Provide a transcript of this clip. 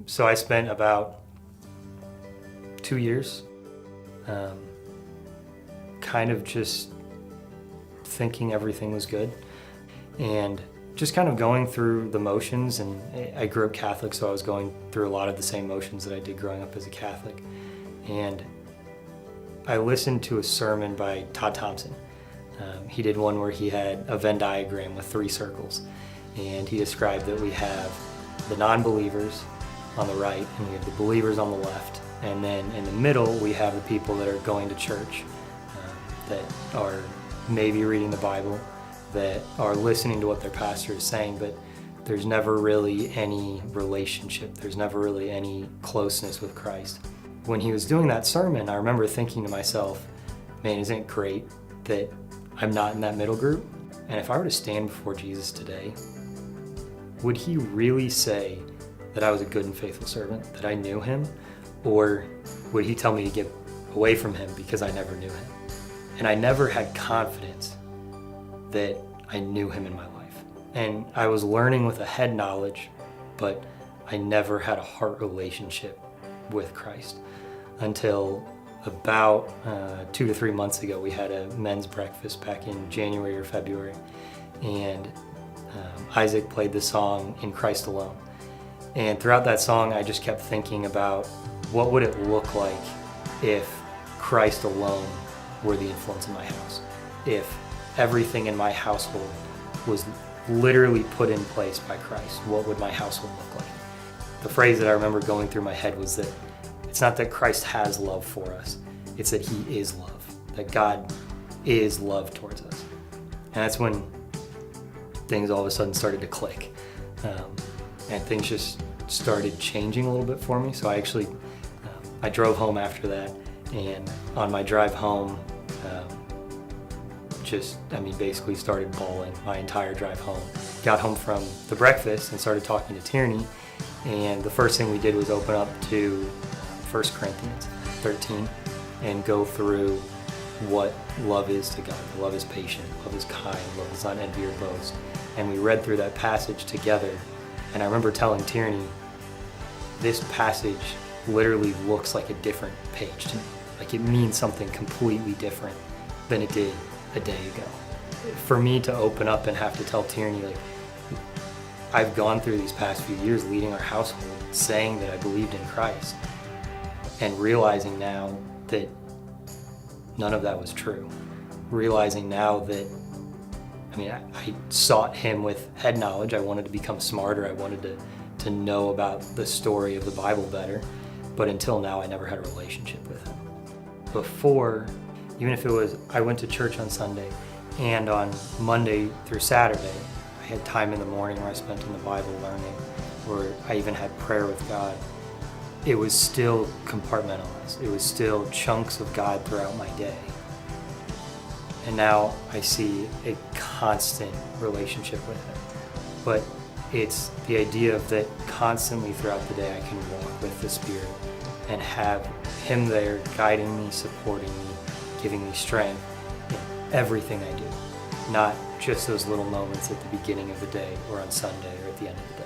So I spent about 2 years kind of just thinking everything was good and just kind of going through the motions. And I grew up Catholic, so I was going through a lot of the same motions that I did growing up as a Catholic. And I listened to a sermon by Todd Thompson. He did one where he had a Venn diagram with 3 circles, and he described that we have the non-believers on the right and we have the believers on the left, and then in the middle we have the people that are going to church, that are maybe reading the Bible, that are listening to what their pastor is saying, but there's never really any relationship, there's never really any closeness with Christ. When he was doing that sermon, I remember thinking to myself, man, isn't it great that I'm not in that middle group? And if I were to stand before Jesus today, would he really say that I was a good and faithful servant, that I knew him? Or would he tell me to get away from him because I never knew him? And I never had confidence that I knew him in my life. And I was learning with a head knowledge, but I never had a heart relationship with Christ until about 2 to 3 months ago. We had a men's breakfast back in January or February, and Isaac played the song In Christ Alone. And throughout that song, I just kept thinking about what would it look like if Christ alone were the influence in my house, if everything in my household was literally put in place by Christ. What would my household look like? The phrase that I remember going through my head was that it's not that Christ has love for us, it's that he is love, that God is love towards us. And that's when things all of a sudden started to click. And things just started changing a little bit for me. So I drove home after that, and on my drive home, basically started bawling my entire drive home. Got home from the breakfast and started talking to Tierney, and the first thing we did was open up to 1 Corinthians 13 and go through what love is to God. Love is patient, love is kind, love does not envy or boast. And we read through that passage together, and I remember telling Tierney, this passage literally looks like a different page to me. Like it means something completely different than it did a day ago. For me to open up and have to tell Tierney, like, I've gone through these past few years leading our household, saying that I believed in Christ, and realizing now that none of that was true. Realizing now that, I sought him with head knowledge. I wanted to become smarter. I wanted to know about the story of the Bible better. But until now, I never had a relationship with him. Before, even if it was, I went to church on Sunday, and on Monday through Saturday, I had time in the morning where I spent in the Bible learning, where I even had prayer with God. It was still compartmentalized. It was still chunks of God throughout my day. And now I see a constant relationship with him. But it's the idea of that constantly throughout the day I can walk with the Spirit and have him there guiding me, supporting me, giving me strength in everything I do. Not just those little moments at the beginning of the day or on Sunday or at the end of the day.